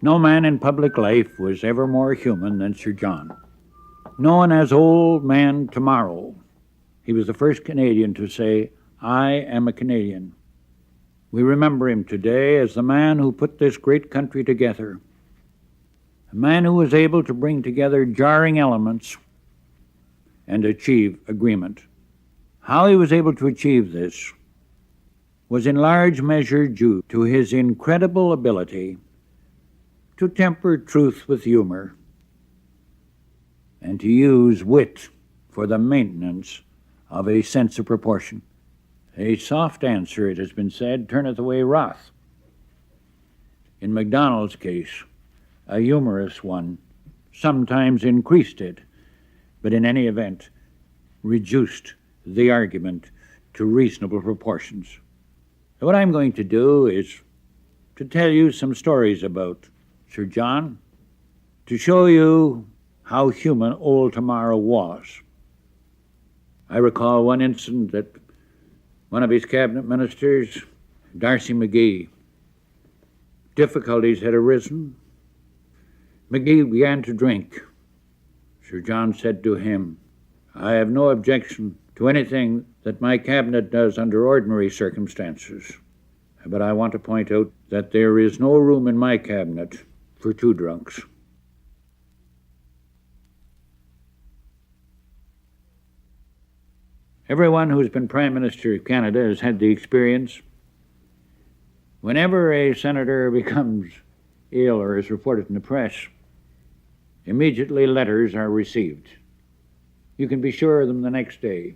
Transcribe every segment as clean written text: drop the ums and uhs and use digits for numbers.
No man in public life was ever more human than Sir John. Known as Old Man Tomorrow, he was the first Canadian to say, "I am a Canadian." We remember him today as the man who put this great country together, a man who was able to bring together jarring elements and achieve agreement. How he was able to achieve this was in large measure due to his incredible ability to temper truth with humor and to use wit for the maintenance of a sense of proportion. A soft answer, it has been said, turneth away wrath. In Macdonald's case, a humorous one sometimes increased it, but in any event reduced the argument to reasonable proportions. So what I'm going to do is to tell you some stories about Sir John, to show you how human Old Tomorrow was. I recall one incident that one of his cabinet ministers, D'Arcy McGee, difficulties had arisen. McGee began to drink. Sir John said to him, "I have no objection to anything that my cabinet does under ordinary circumstances, but I want to point out that there is no room in my cabinet for two drunks." Everyone who's been Prime Minister of Canada has had the experience. Whenever a senator becomes ill or is reported in the press, immediately letters are received. You can be sure of them the next day.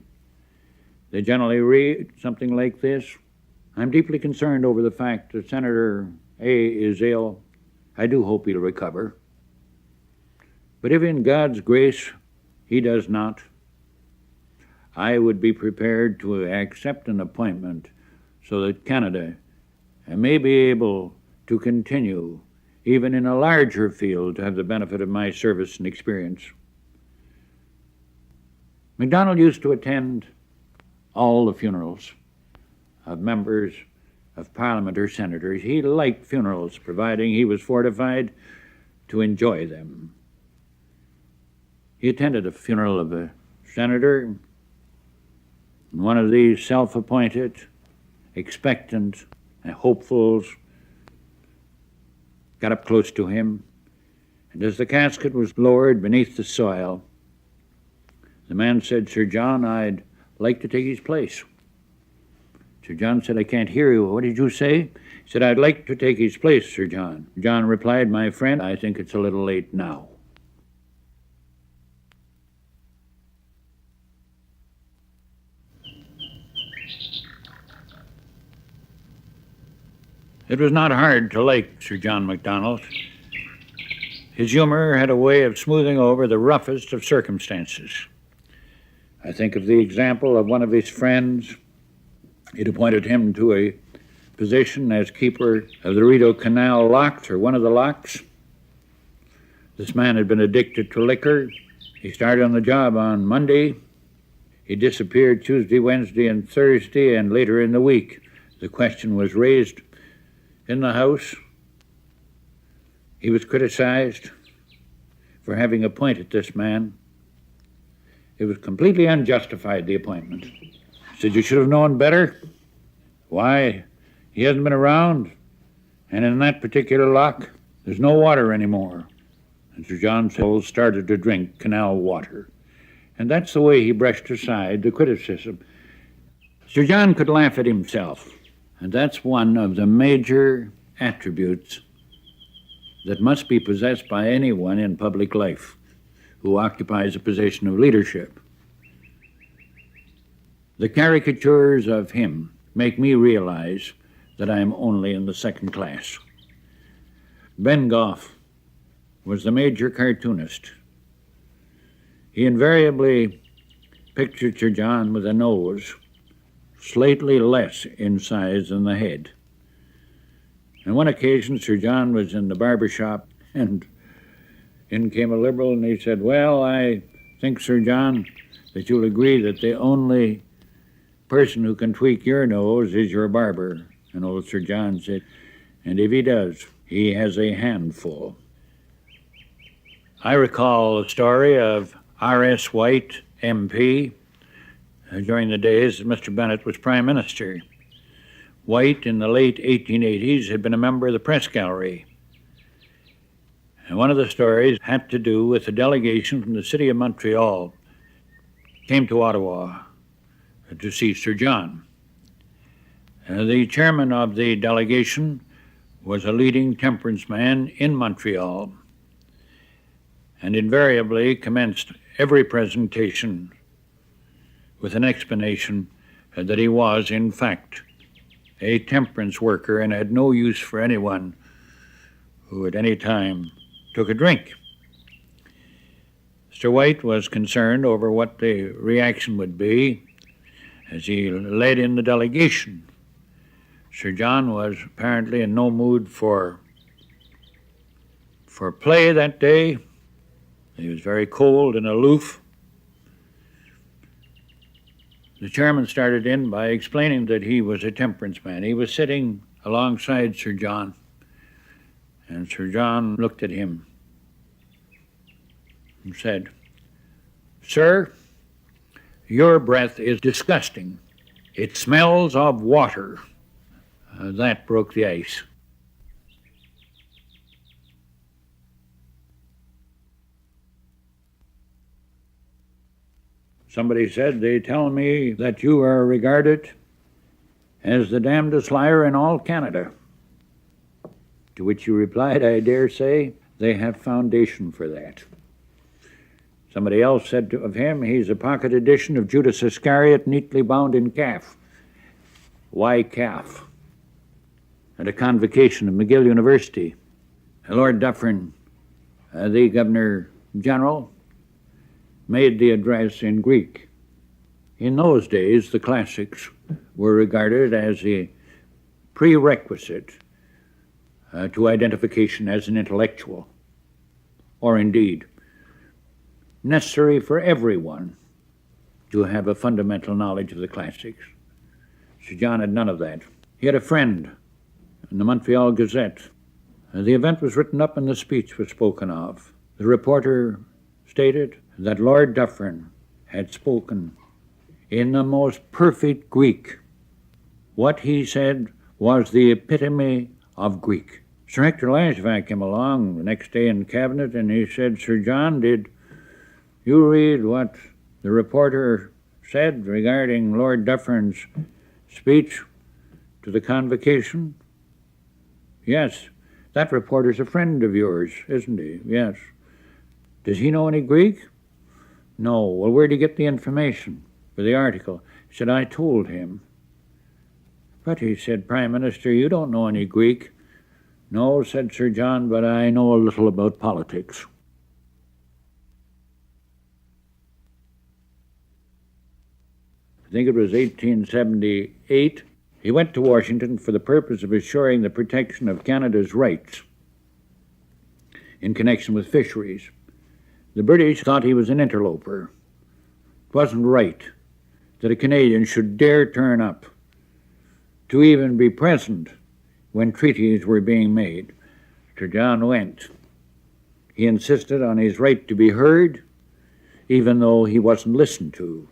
They generally read something like this: "I'm deeply concerned over the fact that Senator A is ill. I do hope he'll recover. But if in God's grace he does not, I would be prepared to accept an appointment so that Canada may be able to continue, even in a larger field, to have the benefit of my service and experience." Macdonald used to attend all the funerals of members of Parliament or senators. He liked funerals, providing he was fortified to enjoy them. He attended a funeral of a senator. One of these self-appointed, expectant, hopefuls got up close to him, and as the casket was lowered beneath the soil, the man said, "Sir John, I'd like to take his place." Sir John said, "I can't hear you. What did you say?" He said, "I'd like to take his place, Sir John." John replied, "My friend, I think it's a little late now." It was not hard to like Sir John Macdonald. His humor had a way of smoothing over the roughest of circumstances. I think of the example of one of his friends. He'd appointed him to a position as keeper of the Rideau Canal locks, or one of the locks. This man had been addicted to liquor. He started on the job on Monday. He disappeared Tuesday, Wednesday, and Thursday, and later in the week. The question was raised in the House. He was criticized for having appointed this man. It was completely unjustified, the appointment. He said, "You should have known better. Why, he hasn't been around, and in that particular lock, there's no water anymore." And Sir John started to drink canal water. And that's the way he brushed aside the criticism. Sir John could laugh at himself. And that's one of the major attributes that must be possessed by anyone in public life who occupies a position of leadership. The caricatures of him make me realize that I am only in the second class. Ben Goff was the major cartoonist. He invariably pictured Sir John with a nose slightly less in size than the head. On one occasion, Sir John was in the barber shop, and in came a Liberal, and he said, "Well, I think, Sir John, that you'll agree that the only person who can tweak your nose is your barber." And old Sir John said, "And if he does, he has a handful. I recall the story of R.S. White, MP, during the days that Mr. Bennett was Prime Minister. White, in the late 1880s, had been a member of the Press Gallery. And one of the stories had to do with a delegation from the city of Montreal came to Ottawa to see Sir John. The chairman of the delegation was a leading temperance man in Montreal, and invariably commenced every presentation with an explanation that he was, in fact, a temperance worker and had no use for anyone who at any time took a drink. Mr. White was concerned over what the reaction would be as he led in the delegation. Sir John was apparently in no mood for play that day. He was very cold and aloof. The chairman started in by explaining that he was a temperance man. He was sitting alongside Sir John, and Sir John looked at him and said, "Sir, your breath is disgusting. It smells of water." That broke the ice. Somebody said, "They tell me that you are regarded as the damnedest liar in all Canada." To which you replied, "I dare say they have foundation for that." Somebody else said of him, "He's a pocket edition of Judas Iscariot neatly bound in calf." Why calf? At a convocation of McGill University, Lord Dufferin, the Governor General, made the address in Greek. In those days, the classics were regarded as a prerequisite to identification as an intellectual, or indeed necessary for everyone to have a fundamental knowledge of the classics. Sir John had none of that. He had a friend in the Montreal Gazette. The event was written up and the speech was spoken of. The reporter stated that Lord Dufferin had spoken in the most perfect Greek. What he said was the epitome of Greek. Sir Hector Lashvac came along the next day in cabinet and he said, "Sir John, did you read what the reporter said regarding Lord Dufferin's speech to the convocation?" "Yes." "That reporter's a friend of yours, isn't he?" "Yes." "Does he know any Greek?" "No." "Well, where'd he get the information for the article?" He said, "I told him." "But," he said, "Prime Minister, you don't know any Greek." "No," said Sir John, "but I know a little about politics." I think it was 1878. He went to Washington for the purpose of assuring the protection of Canada's rights in connection with fisheries. The British thought he was an interloper. It wasn't right that a Canadian should dare turn up to even be present when treaties were being made. Sir John went. He insisted on his right to be heard, even though he wasn't listened to.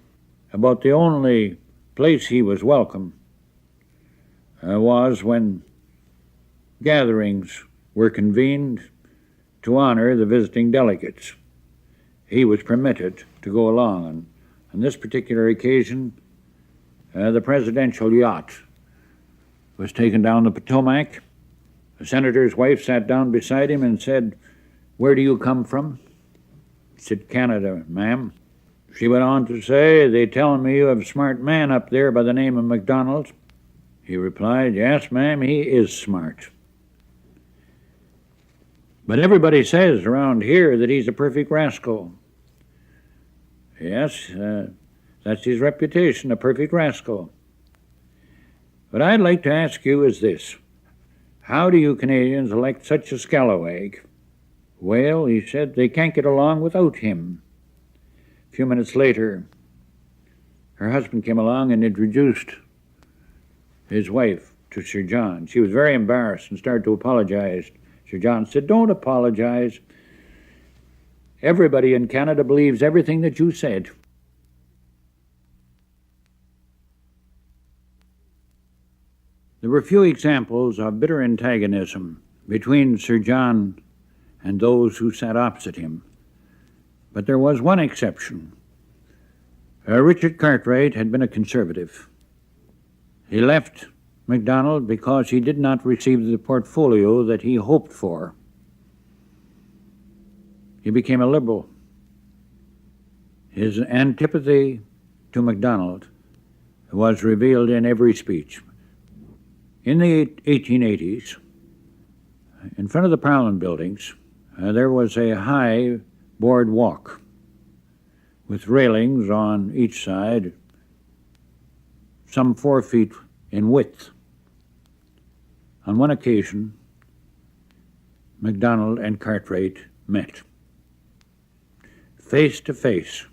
About the only place he was welcome was when gatherings were convened to honor the visiting delegates. He was permitted to go along, and on this particular occasion, the presidential yacht was taken down the Potomac. The senator's wife sat down beside him and said, "Where do you come from?" He said, "Canada, ma'am." She went on to say, "They tell me you have a smart man up there by the name of Macdonald." He replied, "Yes, ma'am, he is smart. But everybody says around here that he's a perfect rascal." "Yes, that's his reputation, a perfect rascal. What I'd like to ask you is this. How do you Canadians elect such a scalawag?" "Well," he said, "they can't get along without him." A few minutes later, her husband came along and introduced his wife to Sir John. She was very embarrassed and started to apologize Sir John said, "Don't apologize. Everybody in Canada believes everything that you said." There were few examples of bitter antagonism between Sir John and those who sat opposite him. But there was one exception. Richard Cartwright had been a conservative. He left Macdonald because he did not receive the portfolio that he hoped for. He became a liberal. His antipathy to Macdonald was revealed in every speech. In the 1880s, in front of the Parliament buildings, there was a high boardwalk with railings on each side, some 4 feet in width. On one occasion, Macdonald and Cartwright met, face to face,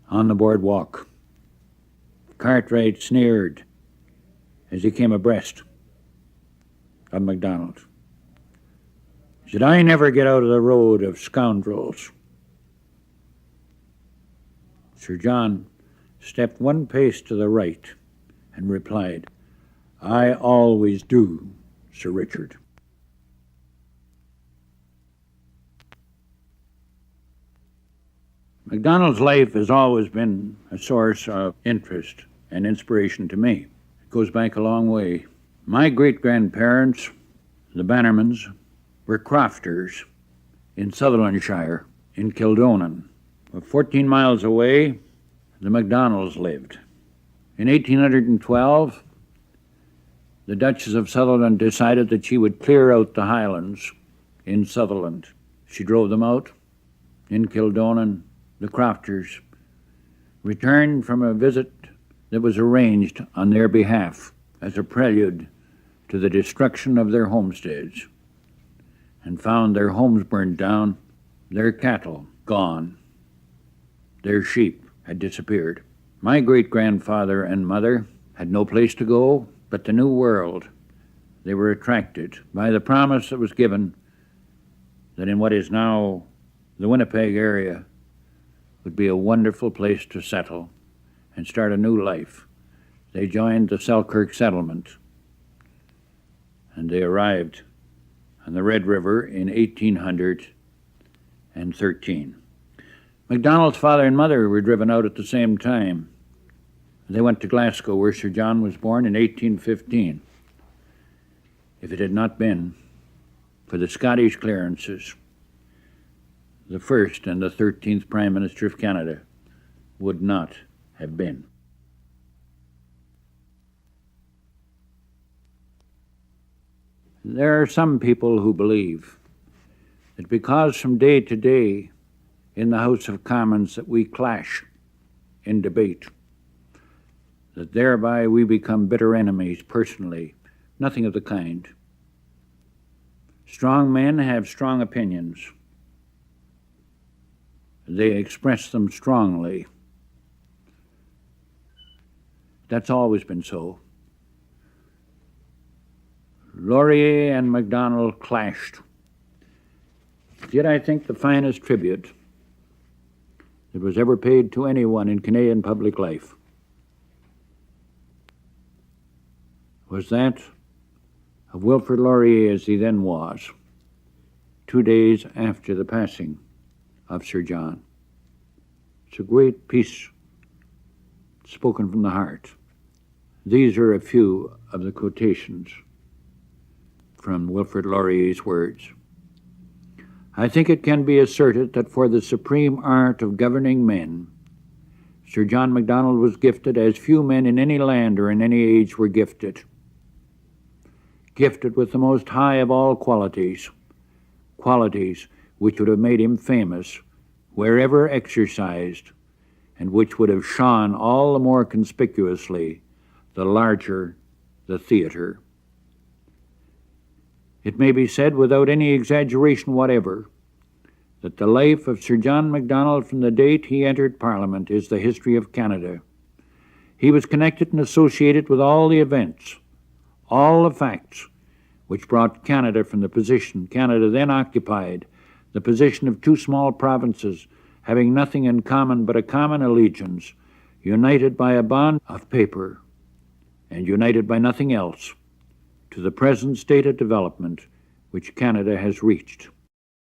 on the boardwalk. Cartwright sneered as he came abreast of Macdonald. He said, "I never get out of the road of scoundrels." Sir John stepped one pace to the right and replied, "I always do, Sir Richard." Macdonald's life has always been a source of interest and inspiration to me. It goes back a long way. My great-grandparents, the Bannermans, were crofters in Sutherlandshire, in Kildonan. 14 miles away, the Macdonalds lived. In 1812, the Duchess of Sutherland decided that she would clear out the Highlands in Sutherland. She drove them out. In Kildonan, the crofters returned from a visit that was arranged on their behalf as a prelude to the destruction of their homesteads, and found their homes burned down, their cattle gone, their sheep had disappeared. My great-grandfather and mother had no place to go but the New World. They were attracted by the promise that was given that in what is now the Winnipeg area would be a wonderful place to settle and start a new life. They joined the Selkirk settlement, and they arrived on the Red River in 1813. Macdonald's father and mother were driven out at the same time. They went to Glasgow, where Sir John was born in 1815. If it had not been for the Scottish clearances, the first and the 13th Prime Minister of Canada would not have been. There are some people who believe that because from day to day in the House of Commons that we clash in debate, that thereby we become bitter enemies personally. Nothing of the kind. Strong men have strong opinions. They express them strongly. That's always been so. Laurier and Macdonald clashed. Yet I think the finest tribute that was ever paid to anyone in Canadian public life was that of Wilfrid Laurier as he then was, 2 days after the passing of Sir John. It's a great piece spoken from the heart. These are a few of the quotations from Wilfrid Laurier's words. "I think it can be asserted that for the supreme art of governing men, Sir John Macdonald was gifted as few men in any land or in any age were gifted. Gifted with the most high of all qualities, qualities which would have made him famous wherever exercised, and which would have shone all the more conspicuously the larger the theatre. It may be said without any exaggeration whatever that the life of Sir John Macdonald from the date he entered Parliament is the history of Canada. He was connected and associated with all the events, all the facts which brought Canada from the position Canada then occupied, the position of two small provinces having nothing in common but a common allegiance, united by a bond of paper and united by nothing else, to the present state of development which Canada has reached.